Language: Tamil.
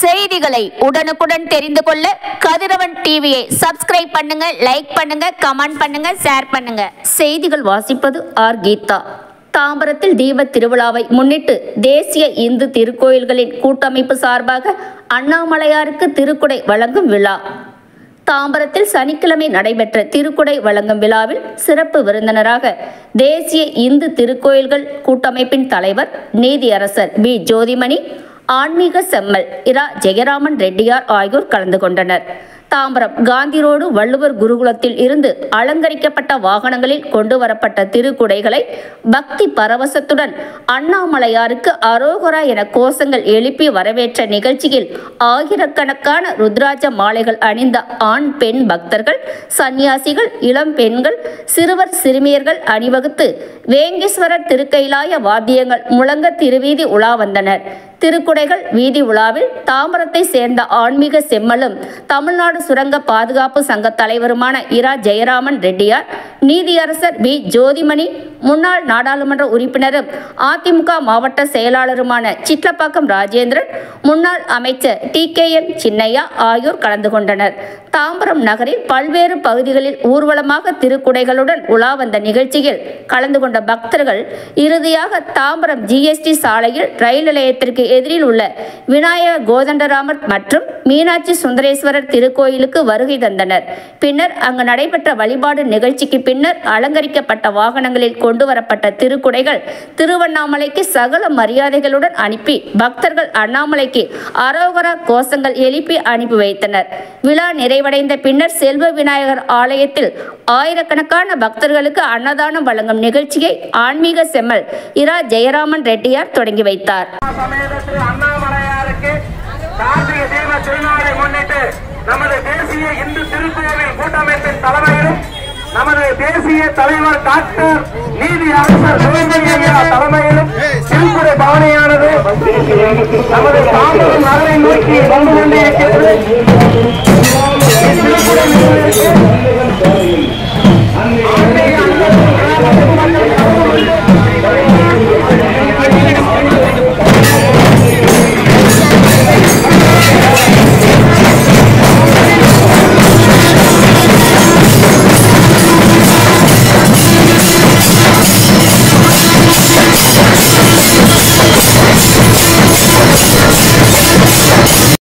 செய்திகளை உடனுக்குடன் தெரிந்து கொள்ள கதிரவன் டிவியை சப்ஸ்கிரைப் பண்ணுங்க, லைக் பண்ணுங்க, கமெண்ட் பண்ணுங்க, ஷேர் பண்ணுங்க. செய்திகள் வாசிப்பது ஆர் கீதா. தாம்பரத்தில் தீப திருவிழாவை முன்னிட்டு தேசிய இந்து திருக்கோயில்களின் கூட்டமைப்பு சார்பாக அண்ணாமலையாருக்கு திருக்குடை வழங்கும் விழா. தாம்பரத்தில் சனிக்கிழமை நடைபெற்ற திருக்குடை வழங்கும் விழாவில் சிறப்பு விருந்தினராக தேசிய இந்து திருக்கோயில்கள் கூட்டமைப்பின் தலைவர் நீதியரசர் பி ஜோதிமணி, ஆன்மீக செம்மல் இரா ஜெயராமன் ரெட்டியார் ஆகியோர் கலந்து கொண்டனர். தாம்பரம் காந்தி ரோடு வள்ளுவர் குருகுலத்தில் இருந்து அலங்கரிக்கப்பட்ட வாகனங்களில் கொண்டு வரப்பட்ட திருக்குடைகளை பக்தி பரவசத்துடன் அண்ணாமலையாருக்கு அரோகரா என கோஷங்கள் எழுப்பி வரவேற்ற நிகழ்ச்சியில் ஆயிரக்கணக்கான ருத்ராஜ மாலைகள் அணிந்த ஆண் பெண் பக்தர்கள், சன்னியாசிகள், இளம் பெண்கள், சிறுவர் சிறுமியர்கள் அணிவகுத்து வேங்கேஸ்வரர் திருக்கைலாய வாத்தியங்கள் முழங்க திருவீதி உலா வந்தனர். திருக்குடைகள் வீதி உலாவில் தாம்பரத்தை சேர்ந்த ஆன்மீக செம்மலும் தமிழ்நாடு சுரங்க பாதுகாப்பு சங்க தலைவருமான இரா ஜெயராமன் ரெட்டியார், நீதியரசர் பி ஜோதிமணி, முன்னாள் நாடாளுமன்ற உறுப்பினரும் அதிமுக மாவட்ட செயலாளருமான சிட்லப்பாக்கம் ராஜேந்திரன், முன்னாள் அமைச்சர் TKM சின்னையா ஆகியோர் கலந்து கொண்டனர். தாம்பரம் நகரில் பல்வேறு பகுதிகளில் ஊர்வலமாக திருக்குடைகளுடன் உலா வந்த நிகழ்ச்சியில் கலந்து கொண்ட பக்தர்கள் இறுதியாக தாம்பரம் GST சாலையில் ரயில் நிலையத்திற்கு எதிரில் உள்ள விநாயக கோதண்டராமர் மற்றும் மீனாட்சி சுந்தரேஸ்வரர் திருக்கோயிலுக்கு வருகை தந்தனர். பின்னர் அங்கு நடைபெற்ற வழிபாடு நிகழ்ச்சிக்கு பின்னர் அலங்கரிக்கப்பட்ட வாகனங்களில் கொண்டு வரப்பட்ட திருக்குடைகள் திருவண்ணாமலைக்கு சகல மரியாதைகளுடன் அனுப்பி பக்தர்கள் அண்ணாமலைக்கு அரோகரா கோஷங்கள் எழுப்பி அனுப்பி வைத்தனர். விழா நிறைவடைந்த பின்னர் செல்வ விநாயகர் ஆலயத்தில் ஆயிரக்கணக்கான பக்தர்களுக்கு அன்னதானம் வழங்கும் நிகழ்ச்சியை ஆன்மீக செம்மல் இரா ஜெயராமன் ரெட்டியார் தொடங்கி வைத்தார். அண்ணாமலையாருக்கு கார்த்திகை தீப திருநாளை முன்னிட்டு நமது தேசிய இந்து திருக்கோவில் கூட்டமைப்பின் தலைமையிலும் நமது தேசிய தலைவர் டாக்டர் நீதியரசர் தலைமையிலும் திருக்குடை பவனியானது நமது தாம்பரம் நகரை நோக்கி வந்து கொண்டிருக்கிறது. திருக்குடை